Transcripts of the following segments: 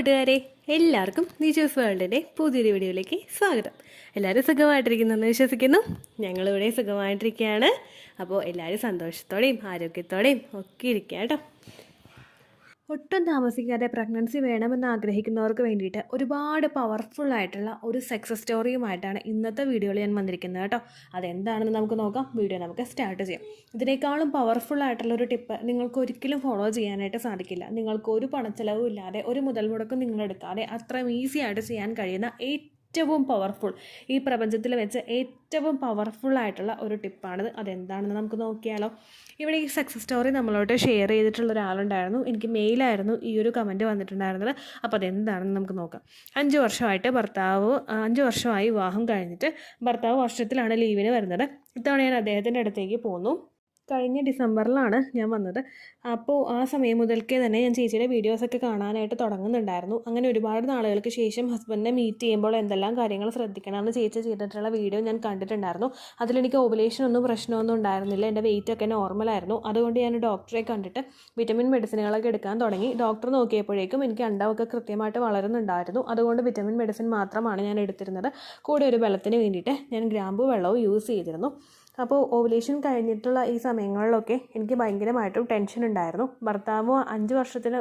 കൂട്ടുകാരെ, എല്ലാവർക്കും നിജോസ് വേൾഡിൻ്റെ പുതിയൊരു വീഡിയോയിലേക്ക് സ്വാഗതം. എല്ലാവരും സുഖമായിട്ടിരിക്കുന്നെന്ന് വിശ്വസിക്കുന്നു. ഞങ്ങളിവിടെ സുഖമായിട്ടിരിക്കുകയാണ്. അപ്പോൾ എല്ലാവരും സന്തോഷത്തോടെയും ആരോഗ്യത്തോടെയും ഒക്കെ ഇരിക്കുക കേട്ടോ. ഒട്ടും താമസിക്കാതെ പ്രഗ്നൻസി വേണമെന്ന് ആഗ്രഹിക്കുന്നവർക്ക് വേണ്ടിയിട്ട് ഒരുപാട് പവർഫുള്ളായിട്ടുള്ള ഒരു സക്സസ് സ്റ്റോറിയുമായിട്ടാണ് ഇന്നത്തെ വീഡിയോയിൽ ഞാൻ വന്നിരിക്കുന്നത് കേട്ടോ. അതെന്താണെന്ന് നമുക്ക് നോക്കാം. വീഡിയോ നമുക്ക് സ്റ്റാർട്ട് ചെയ്യാം. ഇതിനേക്കാളും പവർഫുള്ളായിട്ടുള്ളൊരു ടിപ്പ് നിങ്ങൾക്ക് ഒരിക്കലും ഫോളോ ചെയ്യാനായിട്ട് സാധിക്കില്ല. നിങ്ങൾക്ക് ഒരു പണച്ചെലവും ഇല്ലാതെ, ഒരു മുതൽ മുടക്കും നിങ്ങളെടുക്കാതെ അത്രയും ഈസി ആയിട്ട് ചെയ്യാൻ കഴിയുന്ന ഏറ്റവും പവർഫുൾ, ഈ പ്രപഞ്ചത്തിൽ വെച്ച് ഏറ്റവും പവർഫുള്ളായിട്ടുള്ള ഒരു ടിപ്പാണിത്. അതെന്താണെന്ന് നമുക്ക് നോക്കിയാലോ. ഇവിടെ ഈ സക്സസ് സ്റ്റോറി നമ്മളോട് ഷെയർ ചെയ്തിട്ടുള്ള ഒരാളുണ്ടായിരുന്നു. എനിക്ക് മെയിലായിരുന്നു ഈ ഒരു കമൻറ്റ് വന്നിട്ടുണ്ടായിരുന്നത്. അപ്പോൾ അതെന്താണെന്ന് നമുക്ക് നോക്കാം. 5 വർഷമായി വിവാഹം കഴിഞ്ഞിട്ട് ഭർത്താവ് വർഷത്തിലാണ് ലീവിന് വരുന്നത്. ഇത്തവണ ഞാൻ അദ്ദേഹത്തിൻ്റെ അടുത്തേക്ക് പോന്നു. കഴിഞ്ഞ ഡിസംബറിലാണ് ഞാൻ വന്നത്. അപ്പോൾ ആ സമയം മുതൽക്കേ തന്നെ ഞാൻ ചേച്ചിയുടെ വീഡിയോസൊക്കെ കാണാനായിട്ട് തുടങ്ങുന്നുണ്ടായിരുന്നു. അങ്ങനെ ഒരുപാട് നാളുകൾക്ക് ശേഷം ഹസ്ബൻഡിനെ മീറ്റ് ചെയ്യുമ്പോൾ എന്തെല്ലാം കാര്യങ്ങൾ ശ്രദ്ധിക്കണമെന്ന് ചേച്ചി ചെയ്തിട്ടുള്ള വീഡിയോ ഞാൻ കണ്ടിട്ടുണ്ടായിരുന്നു. അതിലെനിക്ക് ഓവുലേഷൻ ഒന്നും പ്രശ്നമൊന്നും ഉണ്ടായിരുന്നില്ല. എൻ്റെ വെയിറ്റൊക്കെ നോർമലായിരുന്നു. അതുകൊണ്ട് ഞാൻ ഡോക്ടറെ കണ്ടിട്ട് വിറ്റമിൻ മെഡിസിനുകളൊക്കെ എടുക്കാൻ തുടങ്ങി. ഡോക്ടർ നോക്കിയപ്പോഴേക്കും എനിക്ക് അണ്ടമൊക്കെ കൃത്യമായിട്ട് വളരുന്നുണ്ടായിരുന്നു. അതുകൊണ്ട് വിറ്റമിൻ മെഡിസിൻ മാത്രമാണ് ഞാൻ എടുത്തിരുന്നത്. കൂടെ ഒരു ബലത്തിന് വേണ്ടിയിട്ട് ഞാൻ ഗ്രാമ്പു വെള്ളവും യൂസ് ചെയ്തിരുന്നു. അപ്പോൾ ഓവുലേഷൻ കഴിഞ്ഞിട്ടുള്ള ഈ സമയങ്ങളിലൊക്കെ എനിക്ക് ഭയങ്കരമായിട്ടും ടെൻഷൻ ഉണ്ടായിരുന്നു.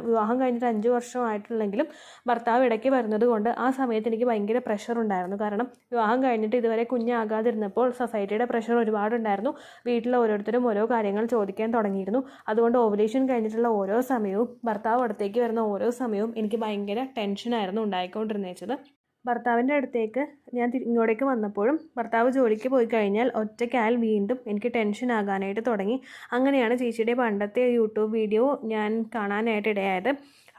വിവാഹം കഴിഞ്ഞിട്ട് 5 വർഷമായിട്ടുണ്ടെങ്കിലും ഭർത്താവ് ഇടയ്ക്ക് വരുന്നത് കൊണ്ട് ആ സമയത്ത് എനിക്ക് ഭയങ്കര പ്രഷർ ഉണ്ടായിരുന്നു. കാരണം വിവാഹം കഴിഞ്ഞിട്ട് ഇതുവരെ കുഞ്ഞാകാതിരുന്നപ്പോൾ സൊസൈറ്റിയുടെ പ്രഷർ ഒരുപാടുണ്ടായിരുന്നു. വീട്ടിൽ ഓരോരുത്തരും ഓരോ കാര്യങ്ങൾ ചോദിക്കാൻ തുടങ്ങിയിരുന്നു. അതുകൊണ്ട് ഓവുലേഷൻ കഴിഞ്ഞിട്ടുള്ള ഓരോ സമയവും, ഭർത്താവ് അടുത്തേക്ക് വരുന്ന ഓരോ സമയവും എനിക്ക് ഭയങ്കര ടെൻഷനായിരുന്നു ഉണ്ടായിക്കൊണ്ടിരുന്നത്. ഭർത്താവിൻ്റെ അടുത്തേക്ക് ഞാൻ ഇങ്ങോട്ടേക്ക് വന്നപ്പോഴും ഭർത്താവ് ജോലിക്ക് പോയി കഴിഞ്ഞാൽ ഒറ്റയ്ക്കാൽ വീണ്ടും എനിക്ക് ടെൻഷൻ ആകാനായിട്ട് തുടങ്ങി. അങ്ങനെയാണ് ചേച്ചിയുടെ പണ്ടത്തെ യൂട്യൂബ് വീഡിയോ ഞാൻ കാണാനായിട്ട് ഇടയായത്.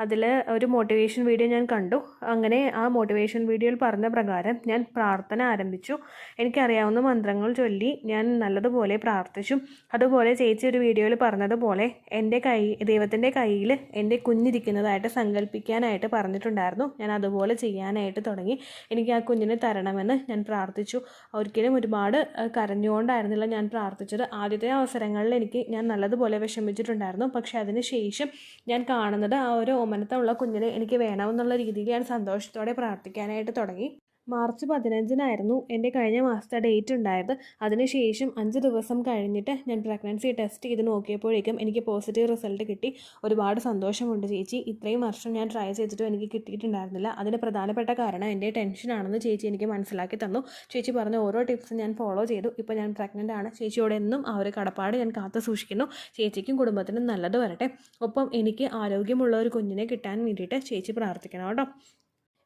അതിൽ ഒരു മോട്ടിവേഷൻ വീഡിയോ ഞാൻ കണ്ടു. അങ്ങനെ ആ മോട്ടിവേഷൻ വീഡിയോയിൽ പറഞ്ഞ പ്രകാരം ഞാൻ പ്രാർത്ഥന ആരംഭിച്ചു. എനിക്കറിയാവുന്ന മന്ത്രങ്ങൾ ചൊല്ലി ഞാൻ നല്ലതുപോലെ പ്രാർത്ഥിച്ചു. അതുപോലെ ചേച്ചി ഒരു വീഡിയോയിൽ പറഞ്ഞതുപോലെ ദൈവത്തിൻ്റെ കയ്യിൽ എൻ്റെ കുഞ്ഞിരിക്കുന്നതായിട്ട് സങ്കല്പിക്കാനായിട്ട് പറഞ്ഞിട്ടുണ്ടായിരുന്നു. ഞാൻ അതുപോലെ ചെയ്യാനായിട്ട് തുടങ്ങി. എനിക്ക് ആ കുഞ്ഞിനെ തരണമെന്ന് ഞാൻ പ്രാർത്ഥിച്ചു. ഒരിക്കലും ഒരുപാട് കരഞ്ഞുകൊണ്ടായിരുന്നില്ല ഞാൻ പ്രാർത്ഥിച്ചത്. ആദ്യത്തെ അവസരങ്ങളിൽ ഞാൻ നല്ലതുപോലെ വിഷമിച്ചിട്ടുണ്ടായിരുന്നു. പക്ഷേ അതിന് ശേഷം ഞാൻ കാണുന്നത് ആ ഒരു ഓമനത്തുള്ള കുഞ്ഞിനെ എനിക്ക് വേണമെന്നുള്ള രീതിയിൽ ഞാൻ സന്തോഷത്തോടെ പ്രാർത്ഥിക്കാനായിട്ട് തുടങ്ങി. മാർച്ച് 15 എൻ്റെ കഴിഞ്ഞ മാസത്തെ ഡേറ്റ് ഉണ്ടായത്. അതിനുശേഷം 5 ദിവസം കഴിഞ്ഞിട്ട് ഞാൻ പ്രഗ്നൻസി ടെസ്റ്റ് ചെയ്ത് നോക്കിയപ്പോഴേക്കും എനിക്ക് പോസിറ്റീവ് റിസൾട്ട് കിട്ടി. ഒരുപാട് സന്തോഷമുണ്ട് ചേച്ചി. ഇത്രയും വർഷം ഞാൻ ട്രൈ ചെയ്തിട്ടും എനിക്ക് കിട്ടിയിട്ടുണ്ടായിരുന്നില്ല. അതിന് പ്രധാനപ്പെട്ട കാരണം എൻ്റെ ടെൻഷനാണെന്ന് ചേച്ചി എനിക്ക് മനസ്സിലാക്കി തന്നു. ചേച്ചി പറഞ്ഞ ഓരോ ടിപ്സും ഞാൻ ഫോളോ ചെയ്തു. ഇപ്പോൾ ഞാൻ പ്രഗ്നൻ്റ് ആണ്. ചേച്ചിയോട് എന്നും ആ ഒരു കടപ്പാട് ഞാൻ കാത്തു സൂക്ഷിക്കുന്നു. ചേച്ചിക്കും കുടുംബത്തിനും നല്ലത് വരട്ടെ. ഒപ്പം എനിക്ക് ആരോഗ്യമുള്ള ഒരു കുഞ്ഞിനെ കിട്ടാൻ വേണ്ടിയിട്ട് ചേച്ചി പ്രാർത്ഥിക്കണം കേട്ടോ.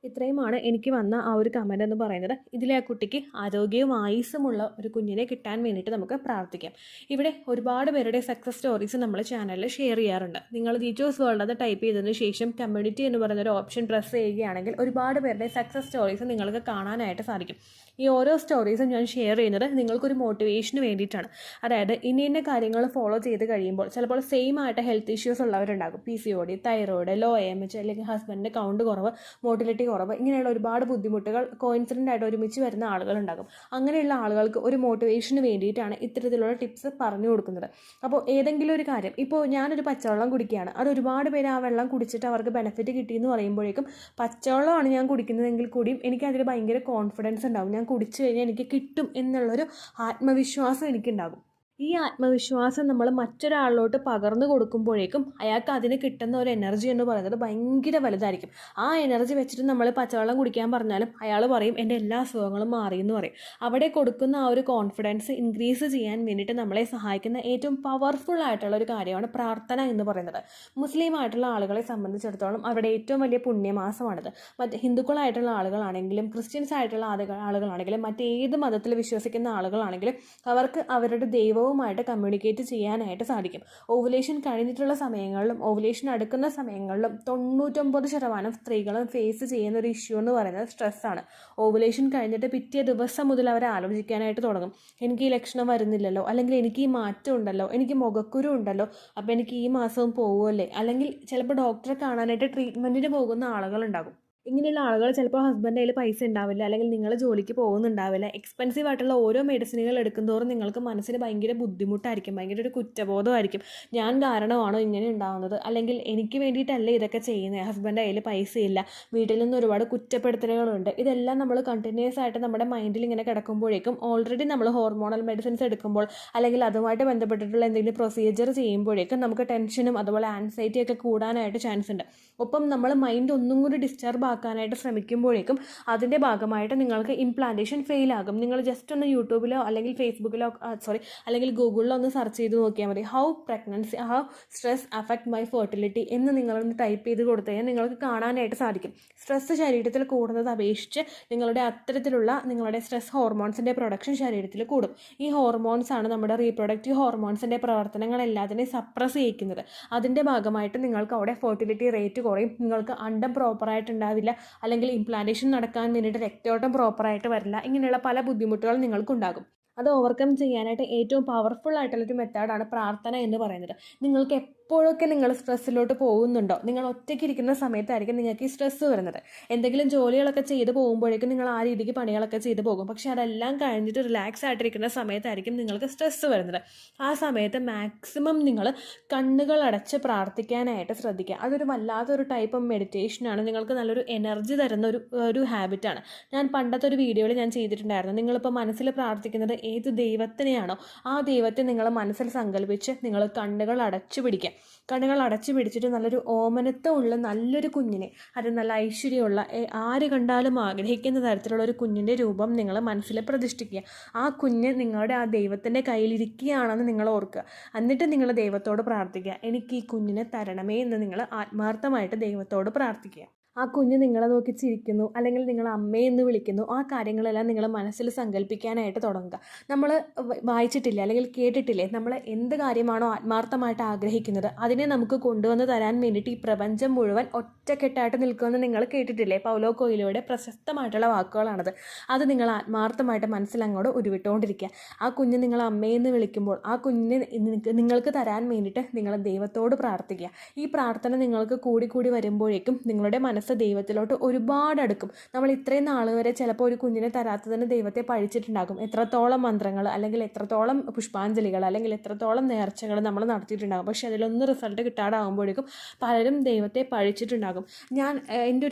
ഇത്രയുമാണ് എനിക്ക് വന്ന ആ ഒരു കമൻ്റ് എന്ന് പറയുന്നത്. ഇതിലെ ആ കുട്ടിക്ക് ആരോഗ്യവും ആയുസ്സുമുള്ള ഒരു കുഞ്ഞിനെ കിട്ടാൻ വേണ്ടിയിട്ട് നമുക്ക് പ്രാർത്ഥിക്കാം. ഇവിടെ ഒരുപാട് പേരുടെ സക്സസ് സ്റ്റോറീസ് നമ്മൾ ചാനലിൽ ഷെയർ ചെയ്യാറുണ്ട്. നിങ്ങൾ നിജോസ് വേൾഡ് അത് ടൈപ്പ് ചെയ്തതിന് ശേഷം കമ്മ്യൂണിറ്റി എന്ന് പറയുന്നൊരു ഓപ്ഷൻ പ്രസ് ചെയ്യുകയാണെങ്കിൽ ഒരുപാട് പേരുടെ സക്സസ് സ്റ്റോറീസ് നിങ്ങൾക്ക് കാണാനായിട്ട് സാധിക്കും. ഈ ഓരോ സ്റ്റോറീസും ഞാൻ ഷെയർ ചെയ്യുന്നത് നിങ്ങൾക്കൊരു മോട്ടിവേഷന് വേണ്ടിയിട്ടാണ്. അതായത് ഇന്ന കാര്യങ്ങൾ ഫോളോ ചെയ്ത് കഴിയുമ്പോൾ ചിലപ്പോൾ സെയിം ആയിട്ട് ഹെൽത്ത് ഇഷ്യൂസ് ഉള്ളവരുണ്ടാകും. PCOD, തൈറോയിഡ്, ലോ AMH, അല്ലെങ്കിൽ ഹസ്ബൻഡിൻ്റെ കൗണ്ട് കുറവ്, മോട്ടിലിറ്റി കുറവ്, ഇങ്ങനെയുള്ള ഒരുപാട് ബുദ്ധിമുട്ടുകൾ കോയിൻസിഡൻ്റ് ആയിട്ട് ഒരുമിച്ച് വരുന്ന ആളുകളുണ്ടാകും. അങ്ങനെയുള്ള ആളുകൾക്ക് ഒരു മോട്ടിവേഷന് വേണ്ടിയിട്ടാണ് ഇത്തരത്തിലുള്ള ടിപ്സ് പറഞ്ഞു കൊടുക്കുന്നത്. അപ്പോൾ ഏതെങ്കിലും ഒരു കാര്യം, ഇപ്പോൾ ഞാനൊരു പച്ചവെള്ളം കുടിക്കുകയാണ്, അത് ഒരുപാട് പേര് ആ വെള്ളം കുടിച്ചിട്ട് അവർക്ക് ബെനിഫിറ്റ് കിട്ടിയെന്ന് പറയുമ്പോഴേക്കും പച്ചവെള്ളമാണ് ഞാൻ കുടിക്കുന്നതെങ്കിൽ കൂടിയും എനിക്കതിൽ ഭയങ്കര കോൺഫിഡൻസ് ഉണ്ടാകും. ഞാൻ കുടിച്ചു കഴിഞ്ഞാൽ എനിക്ക് കിട്ടും എന്നുള്ളൊരു ആത്മവിശ്വാസം എനിക്കുണ്ടാകും. ഈ ആത്മവിശ്വാസം നമ്മൾ മറ്റൊരാളിലോട്ട് പകർന്നു കൊടുക്കുമ്പോഴേക്കും അയാൾക്ക് അതിന് കിട്ടുന്ന ഒരു എനർജി എന്ന് പറയുന്നത് ഭയങ്കര വലുതായിരിക്കും. ആ എനർജി വെച്ചിട്ട് നമ്മൾ പച്ചവെള്ളം കുടിക്കാൻ പറഞ്ഞാലും അയാൾ പറയും എൻ്റെ എല്ലാ അസുഖങ്ങളും മാറി എന്ന് പറയും. അവിടെ കൊടുക്കുന്ന ആ ഒരു കോൺഫിഡൻസ് ഇൻക്രീസ് ചെയ്യാൻ വേണ്ടിയിട്ട് നമ്മളെ സഹായിക്കുന്ന ഏറ്റവും പവർഫുൾ ആയിട്ടുള്ള ഒരു കാര്യമാണ് പ്രാർത്ഥന എന്ന് പറയുന്നത്. മുസ്ലിം ആയിട്ടുള്ള ആളുകളെ സംബന്ധിച്ചിടത്തോളം അവരുടെ ഏറ്റവും വലിയ പുണ്യമാസമാണിത്. മറ്റ് ഹിന്ദുക്കളായിട്ടുള്ള ആളുകളാണെങ്കിലും ക്രിസ്ത്യൻസ് ആയിട്ടുള്ള ആളുകളാണെങ്കിലും മറ്റേത് മതത്തിൽ വിശ്വസിക്കുന്ന ആളുകളാണെങ്കിലും അവർക്ക് അവരുടെ ദൈവവുമായിട്ട് കമ്മ്യൂണിക്കേറ്റ് ചെയ്യാനായിട്ട് സാധിക്കും. ഓവുലേഷൻ കഴിഞ്ഞിട്ടുള്ള സമയങ്ങളിലും ഓവുലേഷൻ അടുക്കുന്ന സമയങ്ങളിലും 99% സ്ത്രീകളും ഫേസ് ചെയ്യുന്ന ഒരു ഇഷ്യൂ എന്ന് പറയുന്നത് സ്ട്രെസ്സാണ്. ഓവുലേഷൻ കഴിഞ്ഞിട്ട് പിറ്റേ ദിവസം മുതൽ അവർ ആലോചിക്കാനായിട്ട് തുടങ്ങും. എനിക്ക് ഈ ലക്ഷണം വരുന്നില്ലല്ലോ, അല്ലെങ്കിൽ എനിക്ക് ഈ മാറ്റം ഉണ്ടല്ലോ, എനിക്ക് മുഖക്കുരു ഉണ്ടല്ലോ, അപ്പോൾ എനിക്ക് ഈ മാസവും പോകുമല്ലേ, അല്ലെങ്കിൽ ചിലപ്പോൾ ഡോക്ടറെ കാണാനായിട്ട് ട്രീറ്റ്മെൻറ്റിന് പോകുന്ന ആളുകളുണ്ടാകും. ഇങ്ങനെയുള്ള ആളുകൾ ചിലപ്പോൾ ഹസ്ബൻഡ് കയ്യിൽ പൈസ ഉണ്ടാവില്ല, അല്ലെങ്കിൽ നിങ്ങൾ ജോലിക്ക് പോകുന്നുണ്ടാവില്ല. എക്സ്പെൻസീവ് ആയിട്ടുള്ള ഓരോ മെഡിസിനുകൾ എടുക്കുന്തോറും നിങ്ങൾക്ക് മനസ്സിന് ഭയങ്കര ബുദ്ധിമുട്ടായിരിക്കും, ഭയങ്കര ഒരു കുറ്റബോധമായിരിക്കും. ഞാൻ കാരണമാണോ ഇങ്ങനെ ഉണ്ടാവുന്നത്, അല്ലെങ്കിൽ എനിക്ക് വേണ്ടിയിട്ടല്ലേ ഇതൊക്കെ ചെയ്യുന്നത്, ഹസ്ബൻഡ് കയ്യിൽ പൈസയില്ല, വീട്ടിൽ നിന്ന് ഒരുപാട് കുറ്റപ്പെടുത്തലുകളുണ്ട്. ഇതെല്ലാം നമ്മൾ കണ്ടിന്യൂസ് ആയിട്ട് നമ്മുടെ മൈൻഡിൽ ഇങ്ങനെ കിടക്കുമ്പോഴേക്കും ഓൾറെഡി നമ്മൾ ഹോർമോണൽ മെഡിസിൻസ് എടുക്കുമ്പോൾ, അല്ലെങ്കിൽ അതുമായിട്ട് ബന്ധപ്പെട്ടിട്ടുള്ള എന്തെങ്കിലും പ്രൊസീജിയർ ചെയ്യുമ്പോഴേക്കും നമുക്ക് ടെൻഷനും അതുപോലെ ആൻസൈറ്റിയൊക്കെ കൂടാനായിട്ട് ചാൻസ് ഉണ്ട്. ഒപ്പം നമ്മൾ മൈൻഡ് ഒന്നും കൂടി ഡിസ്റ്റർബ് ആക്കാനായിട്ട് ശ്രമിക്കുമ്പോഴേക്കും അതിൻ്റെ ഭാഗമായിട്ട് നിങ്ങൾക്ക് ഇംപ്ലാന്റേഷൻ ഫെയിൽ ആകും. നിങ്ങൾ ജസ്റ്റ് ഒന്ന് യൂട്യൂബിലോ അല്ലെങ്കിൽ ഫേസ്ബുക്കിലോ അല്ലെങ്കിൽ ഗൂഗിളിലോ ഒന്ന് സെർച്ച് ചെയ്ത് നോക്കിയാൽ മതി, how stress affect my fertility എന്ന് നിങ്ങളൊന്ന് ടൈപ്പ് ചെയ്ത് കൊടുത്തു കഴിഞ്ഞാൽ നിങ്ങൾക്ക് കാണാനായിട്ട് സാധിക്കും. സ്ട്രെസ് ശരീരത്തിൽ കൂടുന്നത് അപേക്ഷിച്ച് നിങ്ങളുടെ സ്ട്രെസ് ഹോർമോൺസിൻ്റെ പ്രൊഡക്ഷൻ ശരീരത്തിൽ കൂടും. ഈ ഹോർമോൺസാണ് നമ്മുടെ റീപ്രൊഡക്റ്റീവ് ഹോർമോൺസിൻ്റെ പ്രവർത്തനങ്ങളെല്ലാത്തിനെയും സപ്രസ് ചെയ്യിക്കുന്നത്. അതിൻ്റെ ഭാഗമായിട്ട് നിങ്ങൾക്ക് അവിടെ ഫെർട്ടിലിറ്റി റേറ്റ് കുറയും, നിങ്ങൾക്ക് അണ്ടം പ്രോപ്പറായിട്ട് ഉണ്ടാവില്ല, അല്ലെങ്കിൽ ഇംപ്ലാന്റേഷൻ നടക്കാൻ വേണ്ടിയിട്ട് രക്തയോട്ടം പ്രോപ്പറായിട്ട് വരില്ല. ഇങ്ങനെയുള്ള പല ബുദ്ധിമുട്ടുകൾ നിങ്ങൾക്കുണ്ടാകും. അത് ഓവർകം ചെയ്യാനായിട്ട് ഏറ്റവും പവർഫുൾ ആയിട്ടുള്ളൊരു മെത്തേഡാണ് പ്രാർത്ഥന എന്ന് പറയുന്നത്. നിങ്ങൾക്ക് എപ്പോഴൊക്കെ നിങ്ങൾ സ്ട്രെസ്സിലോട്ട് പോകുന്നുണ്ടോ, നിങ്ങൾ ഒറ്റയ്ക്ക് ഇരിക്കുന്ന സമയത്തായിരിക്കും നിങ്ങൾക്ക് ഈ സ്ട്രെസ്സ് വരുന്നത്. എന്തെങ്കിലും ജോലികളൊക്കെ ചെയ്ത് പോകുമ്പോഴേക്കും നിങ്ങൾ ആ രീതിക്ക് പണികളൊക്കെ ചെയ്ത് പോകും. പക്ഷെ അതെല്ലാം കഴിഞ്ഞിട്ട് റിലാക്സ് ആയിട്ടിരിക്കുന്ന സമയത്തായിരിക്കും നിങ്ങൾക്ക് സ്ട്രെസ്സ് വരുന്നത്. ആ സമയത്ത് മാക്സിമം നിങ്ങൾ കണ്ണുകൾ അടച്ച് പ്രാർത്ഥിക്കാനായിട്ട് ശ്രദ്ധിക്കുക. അതൊരു വല്ലാത്തൊരു ടൈപ്പ് ഓഫ് മെഡിറ്റേഷനാണ്. നിങ്ങൾക്ക് നല്ലൊരു എനർജി തരുന്ന ഒരു ഹാബിറ്റാണ്. ഞാൻ പണ്ടത്തെ ഒരു വീഡിയോയിൽ ഞാൻ ചെയ്തിട്ടുണ്ടായിരുന്നു. നിങ്ങളിപ്പോൾ മനസ്സിൽ പ്രാർത്ഥിക്കുന്നത് ഏത് ദൈവത്തിനെയാണോ ആ ദൈവത്തെ നിങ്ങൾ മനസ്സിൽ സങ്കല്പിച്ച് നിങ്ങൾ കണ്ണുകൾ അടച്ചു പിടിക്കുക. കണ്ണുകൾ അടച്ചു പിടിച്ചിട്ട് നല്ലൊരു ഓമനത്വമുള്ള നല്ലൊരു കുഞ്ഞിനെ, അത് നല്ല ഐശ്വര്യമുള്ള, ആര് കണ്ടാലും ആഗ്രഹിക്കുന്ന തരത്തിലുള്ള ഒരു കുഞ്ഞിൻ്റെ രൂപം നിങ്ങൾ മനസ്സിൽ പ്രതിഷ്ഠിക്കുക. ആ കുഞ്ഞ് നിങ്ങളുടെ ആ ദൈവത്തിൻ്റെ കയ്യിലിരിക്കുകയാണെന്ന് നിങ്ങൾ ഓർക്കുക. എന്നിട്ട് നിങ്ങൾ ദൈവത്തോട് പ്രാർത്ഥിക്കുക, എനിക്ക് ഈ കുഞ്ഞിനെ തരണമേ എന്ന് നിങ്ങൾ ആത്മാർത്ഥമായിട്ട് ദൈവത്തോട് പ്രാർത്ഥിക്കുക. ആ കുഞ്ഞ് നിങ്ങളെ നോക്കി ചിരിക്കുന്നു, അല്ലെങ്കിൽ നിങ്ങൾ അമ്മയെന്ന് വിളിക്കുന്നു, ആ കാര്യങ്ങളെല്ലാം നിങ്ങൾ മനസ്സിൽ സങ്കല്പിക്കാനായിട്ട് തുടങ്ങുക. നമ്മൾ വായിച്ചിട്ടില്ല അല്ലെങ്കിൽ കേട്ടിട്ടില്ലേ, നമ്മൾ എന്ത് കാര്യമാണോ ആത്മാർത്ഥമായിട്ട് ആഗ്രഹിക്കുന്നത് അതിനെ നമുക്ക് കൊണ്ടുവന്ന് തരാൻ വേണ്ടിയിട്ട് ഈ പ്രപഞ്ചം മുഴുവൻ ഒറ്റക്കെട്ടായിട്ട് നിൽക്കുമെന്ന് നിങ്ങൾ കേട്ടിട്ടില്ലേ? പൗലോ കൊയ്ലോയുടെ പ്രശസ്തമായിട്ടുള്ള വാക്കുകളാണത്. അത് നിങ്ങൾ ആത്മാർത്ഥമായിട്ട് മനസ്സിൽ അങ്ങോട്ട് ഉരുവിട്ടുകൊണ്ടിരിക്കുക. ആ കുഞ്ഞ് നിങ്ങൾ അമ്മയെന്ന് വിളിക്കുമ്പോൾ ആ കുഞ്ഞിനെ നിങ്ങൾക്ക് തരാൻ വേണ്ടിയിട്ട് നിങ്ങൾ ദൈവത്തോട് പ്രാർത്ഥിക്കുക. ഈ പ്രാർത്ഥന നിങ്ങൾക്ക് കൂടി വരുമ്പോഴേക്കും നിങ്ങളുടെ ദൈവത്തിലോട്ട് ഒരുപാട് അടുക്കും. നമ്മൾ ഇത്രയും നാൾ വരെ ചിലപ്പോൾ ഒരു കുഞ്ഞിനെ തരാത്തതിന് ദൈവത്തെ പഴിച്ചിട്ടുണ്ടാകും. എത്രത്തോളം മന്ത്രങ്ങൾ, അല്ലെങ്കിൽ എത്രത്തോളം പുഷ്പാഞ്ജലികൾ, അല്ലെങ്കിൽ എത്രത്തോളം നേർച്ചകൾ നമ്മൾ നടത്തിയിട്ടുണ്ടാകും. പക്ഷെ അതിലൊന്നും റിസൾട്ട് കിട്ടാതാകുമ്പോഴേക്കും പലരും ദൈവത്തെ പഴിച്ചിട്ടുണ്ടാകും. ഞാൻ എൻ്റെ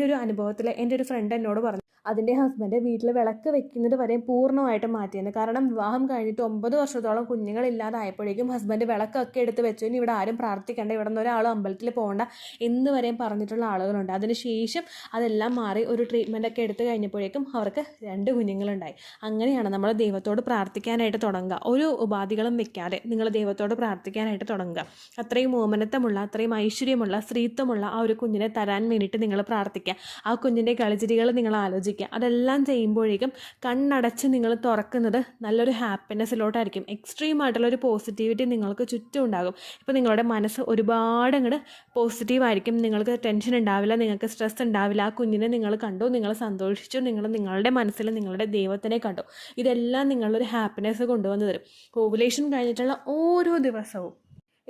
ഒരു അനുഭവത്തിൽ എൻ്റെ ഒരു ഫ്രണ്ട് എന്നോട് പറഞ്ഞു, അതിൻ്റെ ഹസ്ബൻഡ് വീട്ടിൽ വിളക്ക് വെക്കുന്നത് വരെ പൂർണ്ണമായിട്ട് മാറ്റിയെന്ന്. കാരണം വിവാഹം കഴിഞ്ഞിട്ട് 9 വർഷത്തോളം കുഞ്ഞുങ്ങളില്ലാതായപ്പോഴേക്കും ഹസ്ബൻഡ് വിളക്കൊക്കെ എടുത്ത് വെച്ചു, ഇനി ഇവിടെ ആരും പ്രാർത്ഥിക്കേണ്ട, ഇവിടെ നിന്ന് ഒരാളും അമ്പലത്തിൽ പോകേണ്ട എന്ന് വരെയും പറഞ്ഞിട്ടുള്ള ആളുകളുണ്ട്. അതിനുശേഷം അതെല്ലാം മാറി ഒരു ട്രീറ്റ്മെൻറ്റൊക്കെ എടുത്തു കഴിഞ്ഞപ്പോഴേക്കും അവർക്ക് 2 കുഞ്ഞുങ്ങളുണ്ടായി. അങ്ങനെയാണ് നമ്മൾ ദൈവത്തോട് പ്രാർത്ഥിക്കാനായിട്ട് തുടങ്ങുക. ഒരു ഉപാധികളും വെക്കാതെ നിങ്ങൾ ദൈവത്തോട് പ്രാർത്ഥിക്കാനായിട്ട് തുടങ്ങുക. അത്രയും ഓമനത്വമുള്ള, അത്രയും ഐശ്വര്യമുള്ള, സ്ത്രീത്വമുള്ള ആ ഒരു കുഞ്ഞിനെ തരാൻ വേണ്ടിയിട്ട് നിങ്ങൾ പ്രാർത്ഥിക്കുക. ആ കുഞ്ഞിൻ്റെ കളിച്ചിരികൾ നിങ്ങൾ ആലോചിക്കുക. അതെല്ലാം ചെയ്യുമ്പോഴേക്കും കണ്ണടച്ച് നിങ്ങൾ തുറക്കുന്നത് നല്ലൊരു ഹാപ്പിനെസ്സിലോട്ടായിരിക്കും. എക്സ്ട്രീം ആയിട്ടുള്ള ഒരു പോസിറ്റിവിറ്റി നിങ്ങൾക്ക് ചുറ്റും ഉണ്ടാകും. ഇപ്പോൾ നിങ്ങളുടെ മനസ്സ് ഒരുപാട് അങ്ങോട്ട് പോസിറ്റീവായിരിക്കും. നിങ്ങൾക്ക് ടെൻഷൻ ഉണ്ടാവില്ല, നിങ്ങൾക്ക് സ്ട്രെസ് ഉണ്ടാവില്ല. ആ കുഞ്ഞിനെ നിങ്ങൾ കണ്ടു, നിങ്ങൾ സന്തോഷിച്ചു, നിങ്ങളുടെ മനസ്സിൽ നിങ്ങളുടെ ദൈവത്തിനെ കണ്ടു. ഇതെല്ലാം നിങ്ങളൊരു ഹാപ്പിനെസ് കൊണ്ടുവന്ന് തരും. ഓവുലേഷൻ കഴിഞ്ഞിട്ടുള്ള ഓരോ ദിവസവും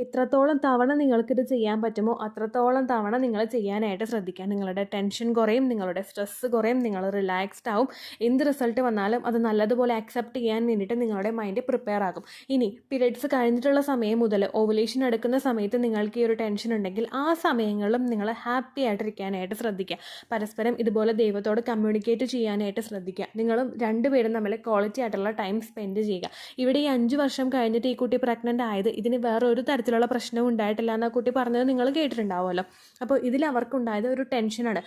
എത്രത്തോളം തവണ നിങ്ങൾക്കിത് ചെയ്യാൻ പറ്റുമോ അത്രത്തോളം തവണ നിങ്ങൾ ചെയ്യാനായിട്ട് ശ്രദ്ധിക്കുക. നിങ്ങളുടെ ടെൻഷൻ കുറയും, നിങ്ങളുടെ സ്ട്രെസ്സ് കുറയും, നിങ്ങൾ റിലാക്സ്ഡ് ആവും. എന്ത് റിസൾട്ട് വന്നാലും അത് നല്ലതുപോലെ അക്സെപ്റ്റ് ചെയ്യാൻ വേണ്ടിയിട്ട് നിങ്ങളുടെ മൈൻഡ് പ്രിപ്പയർ ആകും. ഇനി പീരിയഡ്സ് കഴിഞ്ഞിട്ടുള്ള സമയം മുതൽ ഓവുലേഷൻ എടുക്കുന്ന സമയത്ത് നിങ്ങൾക്ക് ഈ ഒരു ടെൻഷൻ ഉണ്ടെങ്കിൽ ആ സമയങ്ങളിലും നിങ്ങൾ ഹാപ്പി ആയിട്ടിരിക്കാനായിട്ട് ശ്രദ്ധിക്കുക. പരസ്പരം ഇതുപോലെ ദൈവത്തോട് കമ്മ്യൂണിക്കേറ്റ് ചെയ്യാനായിട്ട് ശ്രദ്ധിക്കുക. നിങ്ങളും രണ്ടുപേരും തമ്മിൽ ക്വാളിറ്റി ആയിട്ടുള്ള ടൈം സ്പെൻഡ് ചെയ്യുക. ഇവിടെ ഈ 5 വർഷം കഴിഞ്ഞിട്ട് ഈ കുട്ടി പ്രഗ്നൻ്റ് ആയത് ഇതിന് വേറെ ഒരു തരത്തിലുള്ള പ്രശ്നവും ഉണ്ടായിട്ടില്ല എന്ന കുട്ടി പറഞ്ഞത് നിങ്ങൾ കേട്ടിട്ടുണ്ടാവുമല്ലോ. അപ്പോൾ ഇതിൽ അവർക്കുണ്ടായത് ഒരു ടെൻഷനാണ്.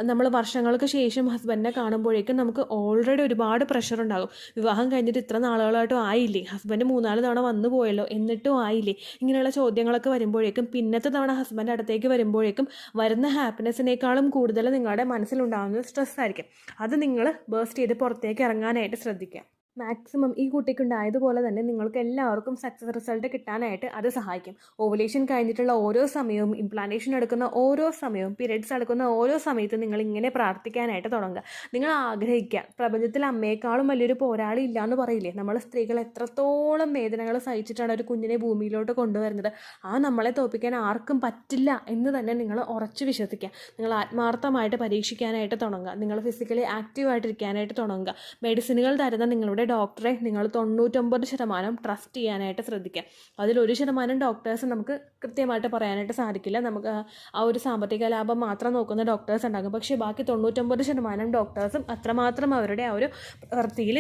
നമ്മൾ വർഷങ്ങൾക്ക് ശേഷം ഹസ്ബൻഡിനെ കാണുമ്പോഴേക്കും നമുക്ക് ഓൾറെഡി ഒരുപാട് പ്രഷർ ഉണ്ടാകും. വിവാഹം കഴിഞ്ഞിട്ട് ഇത്ര നാളുകളായിട്ടും ആയില്ലേ, ഹസ്ബൻഡ് 3-4 തവണ വന്നു പോയല്ലോ, എന്നിട്ടും ആയില്ലേ, ഇങ്ങനെയുള്ള ചോദ്യങ്ങളൊക്കെ വരുമ്പോഴേക്കും പിന്നത്തെ തവണ ഹസ്ബൻഡ് അടുത്തേക്ക് വരുമ്പോഴേക്കും വരുന്ന ഹാപ്പിനെസ്സിനേക്കാളും കൂടുതൽ നിങ്ങളുടെ മനസ്സിലുണ്ടാകുന്നത് സ്ട്രെസ് ആയിരിക്കും. അത് നിങ്ങൾ ബേസ്റ്റ് ചെയ്ത് പുറത്തേക്ക് ഇറങ്ങാനായിട്ട് ശ്രദ്ധിക്കുക. മാക്സിമം ഈ കുട്ടിക്കുണ്ടായതുപോലെ തന്നെ നിങ്ങൾക്ക് എല്ലാവർക്കും സക്സസ് റിസൾട്ട് കിട്ടാനായിട്ട് അത് സഹായിക്കും. ഓവുലേഷൻ കഴിഞ്ഞിട്ടുള്ള ഓരോ സമയവും, ഇംപ്ലാന്റേഷൻ എടുക്കുന്ന ഓരോ സമയവും, പീരിയഡ്സ് എടുക്കുന്ന ഓരോ സമയത്തും നിങ്ങൾ ഇങ്ങനെ പ്രാർത്ഥിക്കാനായിട്ട് തുടങ്ങുക. നിങ്ങൾ ആഗ്രഹിക്കുക, പ്രപഞ്ചത്തിൽ അമ്മയെക്കാളും വലിയൊരു പോരാളി ഇല്ല എന്ന് പറയില്ലേ. നമ്മൾ സ്ത്രീകൾ എത്രത്തോളം വേദനകൾ സഹിച്ചിട്ടാണ് ഒരു കുഞ്ഞിനെ ഭൂമിയിലോട്ട് കൊണ്ടുവരുന്നത്. നമ്മളെ തോൽപ്പിക്കാൻ ആർക്കും പറ്റില്ല എന്ന് തന്നെ നിങ്ങൾ ഉറച്ചു വിശ്വസിക്കുക. നിങ്ങൾ ആത്മാർത്ഥമായിട്ട് പരീക്ഷിക്കാനായിട്ട് തുടങ്ങുക. നിങ്ങൾ ഫിസിക്കലി ആക്റ്റീവായിട്ടിരിക്കാനായിട്ട് തുടങ്ങുക. മെഡിസിനുകൾ തരുന്ന നിങ്ങളുടെ ഡോക്ടറെ നിങ്ങൾ 99% ട്രസ്റ്റ് ചെയ്യാനായിട്ട് ശ്രദ്ധിക്കുക. അതിൽ 1% ഡോക്ടേഴ്സ് നമുക്ക് കൃത്യമായിട്ട് പറയാനായിട്ട് സാധിക്കില്ല. നമുക്ക് ആ ഒരു സാമ്പത്തിക ലാഭം മാത്രം നോക്കുന്ന ഡോക്ടേഴ്സ് ഉണ്ടാകും. പക്ഷേ ബാക്കി 99% ഡോക്ടേഴ്സും അത്രമാത്രം അവരുടെ ആ ഒരു പ്രവൃത്തിയിൽ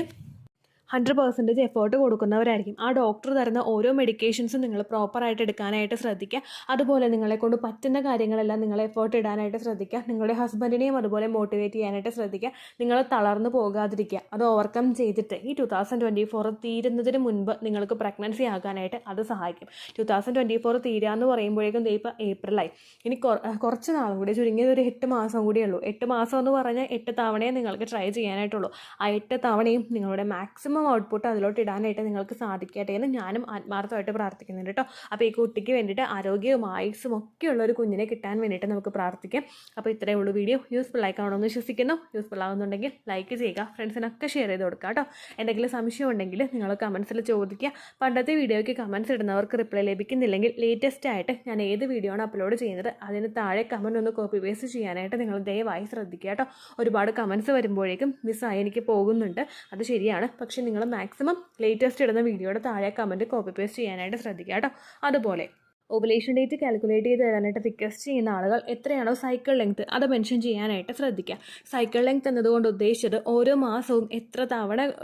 100% എഫേർട്ട് കൊടുക്കുന്നവരായിരിക്കും. ആ ഡോക്ടർ തരുന്ന ഓരോ മെഡിക്കേഷൻസും നിങ്ങൾ പ്രോപ്പറായിട്ട് എടുക്കാനായിട്ട് ശ്രദ്ധിക്കുക. അതുപോലെ നിങ്ങളെക്കൊണ്ട് പറ്റുന്ന കാര്യങ്ങളെല്ലാം നിങ്ങൾ എഫേർട്ട് ഇടാനായിട്ട് ശ്രദ്ധിക്കുക. നിങ്ങളുടെ ഹസ്ബൻഡിനെയും അതുപോലെ മോട്ടിവേറ്റ് ചെയ്യാനായിട്ട് ശ്രദ്ധിക്കുക. നിങ്ങൾ തളർന്നു പോകാതിരിക്കുക. അത് ഓവർകം ചെയ്തിട്ട് ഈ 2024 തീരുന്നതിന് മുൻപ് നിങ്ങൾക്ക് പ്രഗ്നൻസി ആകാനായിട്ട് അത് സഹായിക്കും. 2024 തീരാന്ന് പറയുമ്പോഴേക്കും ഇപ്പോൾ ഏപ്രിലായി. ഇനി കുറച്ച് നാളും കൂടി, ചുരുങ്ങിയത് ഒരു 8 മാസം കൂടിയേ ഉള്ളൂ. 8 മാസം എന്ന് പറഞ്ഞാൽ 8 തവണയെ നിങ്ങൾക്ക് ട്രൈ ചെയ്യാനായിട്ടുള്ളൂ. ആ 8 തവണയും നിങ്ങളുടെ മാക്സിമം ഔട്ട്പുട്ട് അതിലോട്ട് ഇടാനായിട്ട് നിങ്ങൾക്ക് സാധിക്കട്ടെ എന്ന് ഞാനും ആത്മാർത്ഥമായിട്ട് പ്രാർത്ഥിക്കുന്നുണ്ട് കേട്ടോ. അപ്പോൾ ഈ കുട്ടിക്ക് വേണ്ടിയിട്ട് ആരോഗ്യവും ആയുസ്സും ഒക്കെയുള്ള ഒരു കുഞ്ഞിനെ കിട്ടാൻ വേണ്ടിയിട്ട് നമുക്ക് പ്രാർത്ഥിക്കാം. അപ്പോൾ ഇത്രയേ ഉള്ളൂ വീഡിയോ. യൂസ്ഫുൾ ആയിക്കാണെന്ന് വിശ്വസിക്കുന്നു. യൂസ്ഫുൾ ആകുന്നുണ്ടെങ്കിൽ ലൈക്ക് ചെയ്യുക, ഫ്രണ്ട്സിനൊക്കെ ഷെയർ ചെയ്ത് കൊടുക്കുക കേട്ടോ. എന്തെങ്കിലും സംശയം ഉണ്ടെങ്കിൽ നിങ്ങൾ കമൻസിൽ ചോദിക്കുക. പണ്ടത്തെ വീഡിയോയ്ക്ക് കമൻസ് ഇടുന്നവർക്ക് റിപ്ലൈ ലഭിക്കുന്നില്ലെങ്കിൽ ലേറ്റസ്റ്റ് ആയിട്ട് ഞാൻ ഏത് വീഡിയോ ആണ് അപ്ലോഡ് ചെയ്യുന്നത് അതിന് താഴെ കമൻറ്റ് ഒന്ന് കോപ്പി പേസ്റ്റ് ചെയ്യാനായിട്ട് നിങ്ങൾ ദയവായി ശ്രദ്ധിക്കുക കേട്ടോ. ഒരുപാട് കമൻസ് വരുമ്പോഴേക്കും മിസ്സായി എനിക്ക് പോകുന്നുണ്ട്, അത് ശരിയാണ്. പക്ഷേ നിങ്ങൾ മാക്സിമം ലേറ്റസ്റ്റ് ഇടുന്ന വീഡിയോയുടെ താഴെ കമൻറ്റ് കോപ്പി പേസ്റ്റ് ചെയ്യാനായിട്ട് ശ്രദ്ധിക്കുക കേട്ടോ. അതുപോലെ ഓവുലേഷൻ ഡേറ്റ് കാൽക്കുലേറ്റ് ചെയ്ത് തരാനായിട്ട് റിക്വസ്റ്റ് ചെയ്യുന്ന ആളുകൾ എത്രയാണോ സൈക്കിൾ ലെങ്ത് അത് മെൻഷൻ ചെയ്യാനായിട്ട് ശ്രദ്ധിക്കുക. സൈക്കിൾ ലെങ്ത് എന്നതുകൊണ്ട് ഉദ്ദേശിച്ചത് ഓരോ മാസവും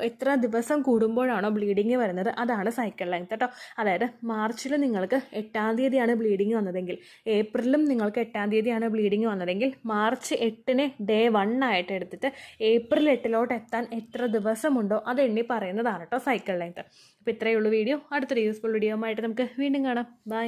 എത്ര ദിവസം കൂടുമ്പോഴാണോ ബ്ലീഡിങ് വരുന്നത് അതാണ് സൈക്കിൾ ലെങ്ത് കേട്ടോ. അതായത് മാർച്ചിൽ നിങ്ങൾക്ക് 8-ാം തീയതിയാണ് ബ്ലീഡിങ് വന്നതെങ്കിൽ, ഏപ്രിലും നിങ്ങൾക്ക് 8-ാം തീയതിയാണ് ബ്ലീഡിങ് വന്നതെങ്കിൽ, മാർച്ച് 8-ന് ഡേ 1 ആയിട്ട് എടുത്തിട്ട് ഏപ്രിൽ 8-ലോട്ട് എത്താൻ എത്ര ദിവസമുണ്ടോ അത് എണ്ണി പറയുന്നതാണ് കേട്ടോ സൈക്കിൾ ലെങ്ത്. അപ്പോൾ ഇത്രയേ ഉള്ളൂ വീഡിയോ. അടുത്തൊരു യൂസ്ഫുൾ വീഡിയോ ആയിട്ട് നമുക്ക് വീണ്ടും കാണാം. ബൈ.